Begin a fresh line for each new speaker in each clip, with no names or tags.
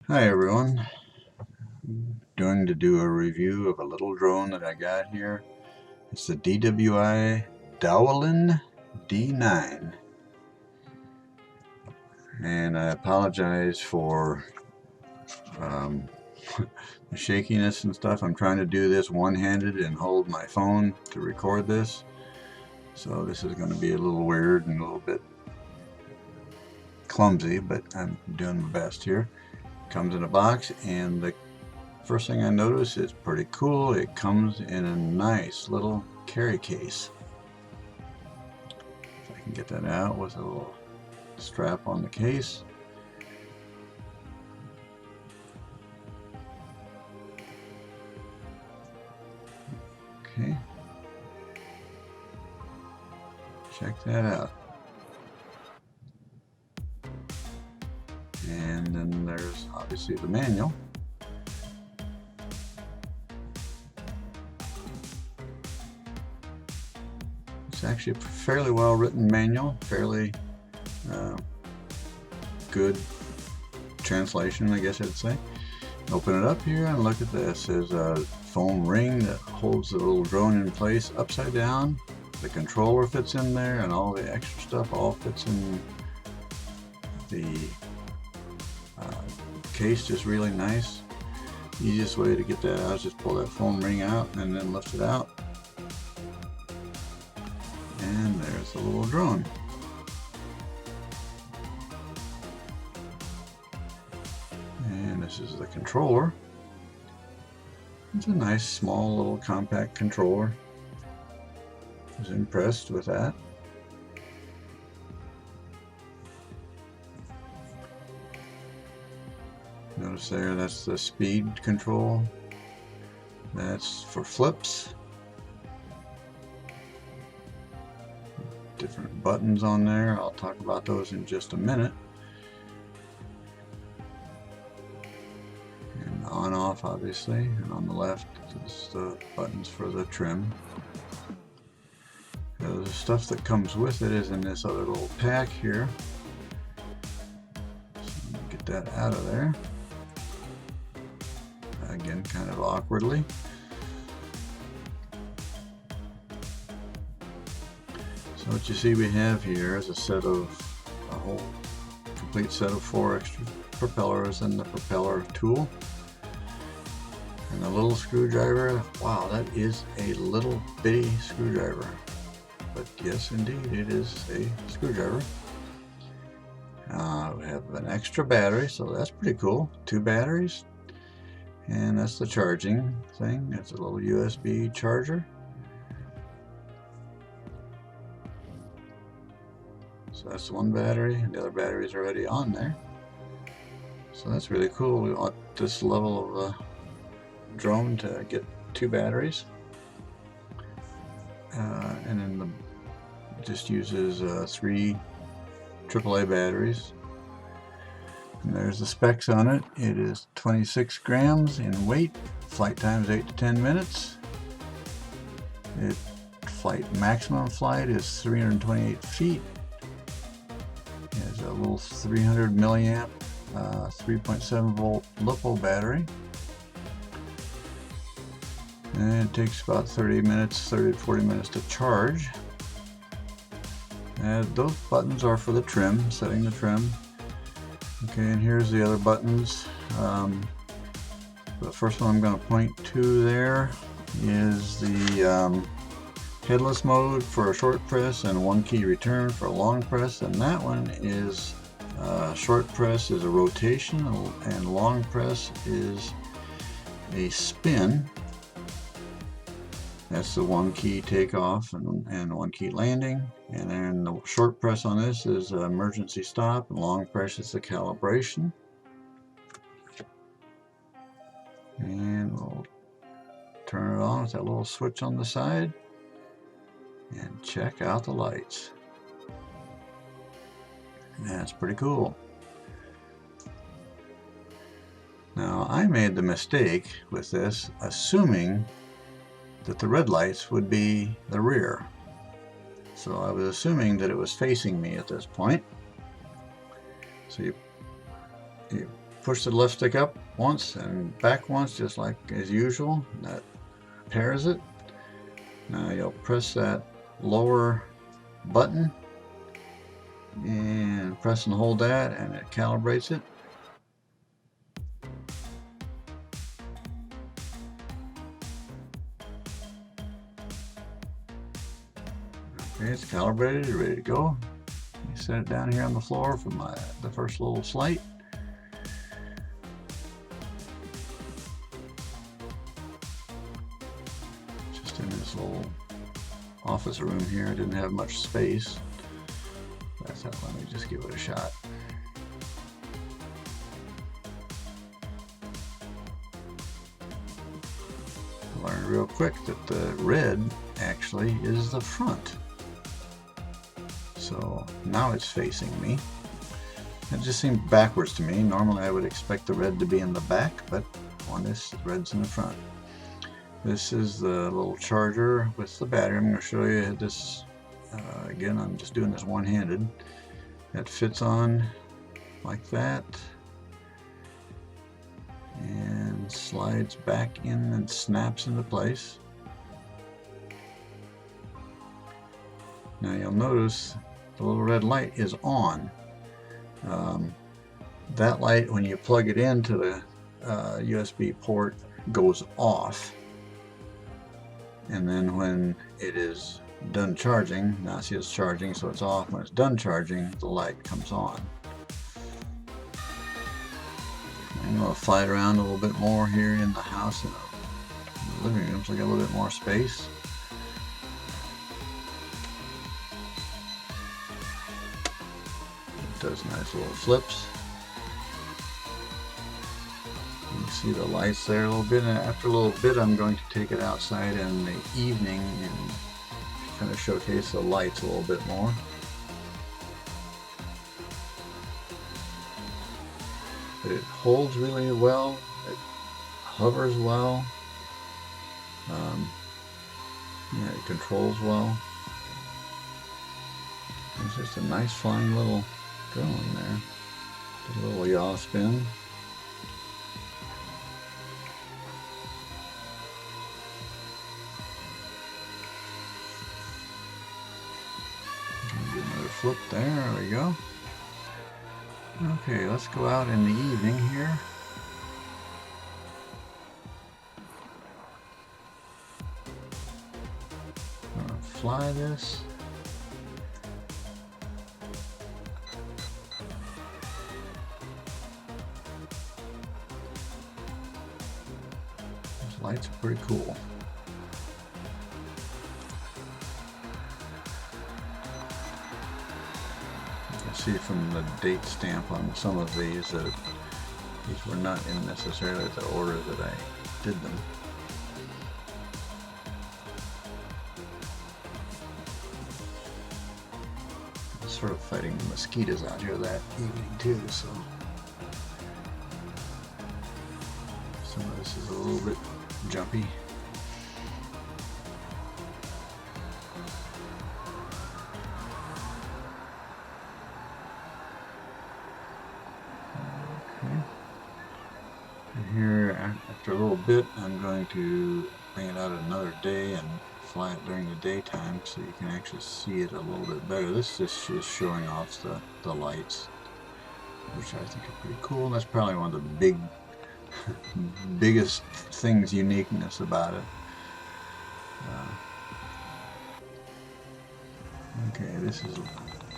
Hi everyone, going to do a review of a little drone that I got here. It's the DWI Dowlin D9, and I apologize for the shakiness and stuff. I'm trying to do this one-handed and hold my phone to record this, so this is going to be a little weird and a little bit clumsy, but I'm doing my best here. Comes in a box, and the first thing I notice is pretty cool. It comes in a nice little carry case. If I can get that out with a little strap on the case. Okay. Check that out. And then there's obviously the manual. It's actually a fairly well written manual, fairly good translation, I guess I'd say. Open it up here and look at this. There's a foam ring that holds the little drone in place upside down. The controller fits in there, and all the extra stuff all fits in the case just really nice. Easiest way to get that out is just pull that foam ring out and then lift it out. And there's the little drone. And this is the controller. It's a nice small little compact controller. I was impressed with that. Notice there, that's the speed control. That's for flips. Different buttons on there. I'll talk about those in just a minute. And on off, obviously. And on the left is the buttons for the trim. The stuff that comes with it is in this other little pack here. So get that out of there. Again, kind of awkwardly. So what you see we have here is a whole complete set of 4 extra propellers and the propeller tool. And the little screwdriver, wow, that is a little bitty screwdriver. But yes, indeed, it is a screwdriver. We have an extra battery, so that's pretty cool. 2 batteries. And that's the charging thing. That's a little USB charger. So that's one battery, and the other battery is already on there. So that's really cool. We want this level of drone to get 2 batteries. And then just uses 3 AAA batteries. And there's the specs on it. It is 26 grams in weight. Flight time is 8 to 10 minutes. Maximum flight is 328 feet. There's a little 300 milliamp 3.7 volt LiPo battery. And it takes about 30 to 40 minutes to charge. And those buttons are for the trim, setting the trim. Okay, and here's the other buttons. The first one I'm going to point to there is the headless mode for a short press and 1 key return for a long press, and that one is short press is a rotation and long press is a spin. That's the 1 key takeoff and 1 key landing. And then the short press on this is emergency stop, and long press is the calibration. And we'll turn it on with that little switch on the side and check out the lights. That's pretty cool. Now, I made the mistake with this assuming that the red lights would be the rear. So I was assuming that it was facing me at this point. So you push the left stick up once and back once, just like as usual. That pairs it. Now you'll press that lower button and press and hold that, and it calibrates it. Okay, it's calibrated, ready to go. You set it down here on the floor for the first little flight. Just in this little office room here, I didn't have much space. I thought, let me just give it a shot. I learned real quick that the red actually is the front. So now it's facing me. It just seemed backwards to me. Normally I would expect the red to be in the back, but on this, the red's in the front. This is the little charger with the battery. I'm going to show you this. Again, I'm just doing this one-handed. That fits on like that and slides back in and snaps into place. Now you'll notice the little red light is on. That light, when you plug it into the USB port, goes off. And then when it is done charging, now see it's charging, so it's off. When it's done charging, the light comes on. I'm going to fly it around a little bit more here in the house and the living room, so I got a little bit more space. It does nice little flips. You can see the lights there a little bit, and after a little bit I'm going to take it outside in the evening and kind of showcase the lights a little bit more. But it holds really well, it hovers well, yeah, it controls well. It's just a nice flying little drone there. Just a little yaw spin. Flip there we go. Okay, let's go out in the evening here. I'm gonna fly this. Those lights are pretty cool. See from the date stamp on some of these that these were not in necessarily the order that I did them. I'm sort of fighting the mosquitoes out here that evening too, so some of this is a little bit jumpy. Here, after a little bit, I'm going to bring it out another day and fly it during the daytime so you can actually see it a little bit better. This is just showing off the lights, which I think are pretty cool. That's probably one of the biggest things, uniqueness about it. Okay, this is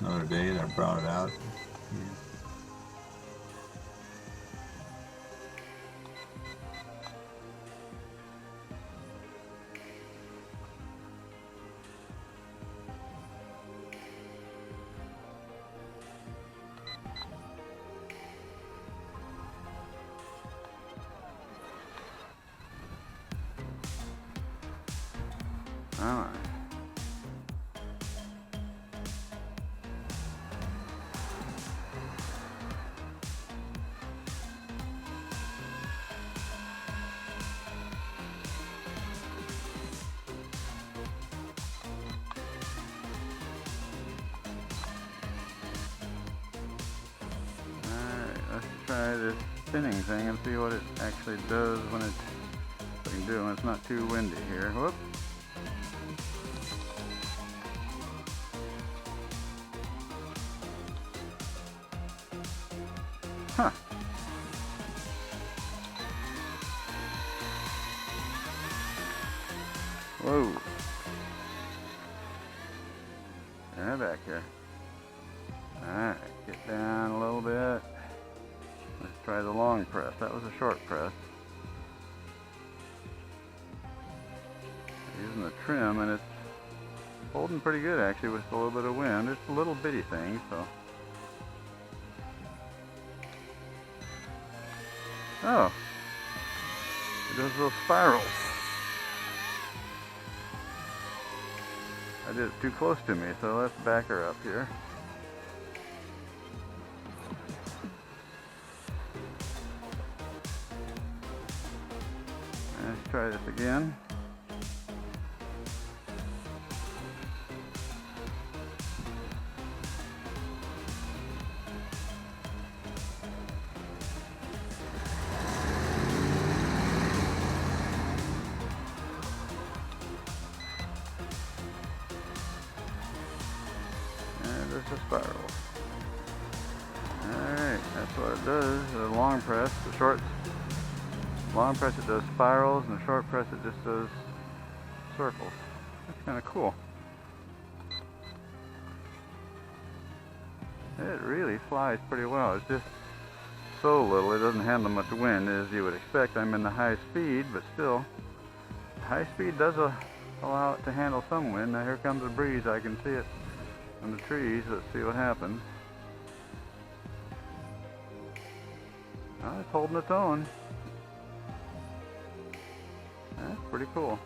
another day that I brought it out. Yeah. All right. Let's try this
spinning thing and see what it actually does when it's, what it can do when it's not too windy here. Whoop. Huh. Whoa. Right back here. Alright, get down a little bit. Let's try the long press. That was a short press. Using the trim, and it's holding pretty good actually with a little bit of wind. It's a little bitty thing, so. Oh, it does those spirals. I did it too close to me, so let's back her up here. Let's try this again. And there's the spiral. Alright, that's what it does. The long press, the short long press it does spirals, and the short press it just does circles. That's kind of cool. It really flies pretty well. It's just so little, it doesn't handle much wind as you would expect. I'm in the high speed, but still, high speed does allow it to handle some wind. Now here comes a breeze, I can see it on the trees. Let's see what happens. Oh, it's holding its own. That's pretty cool.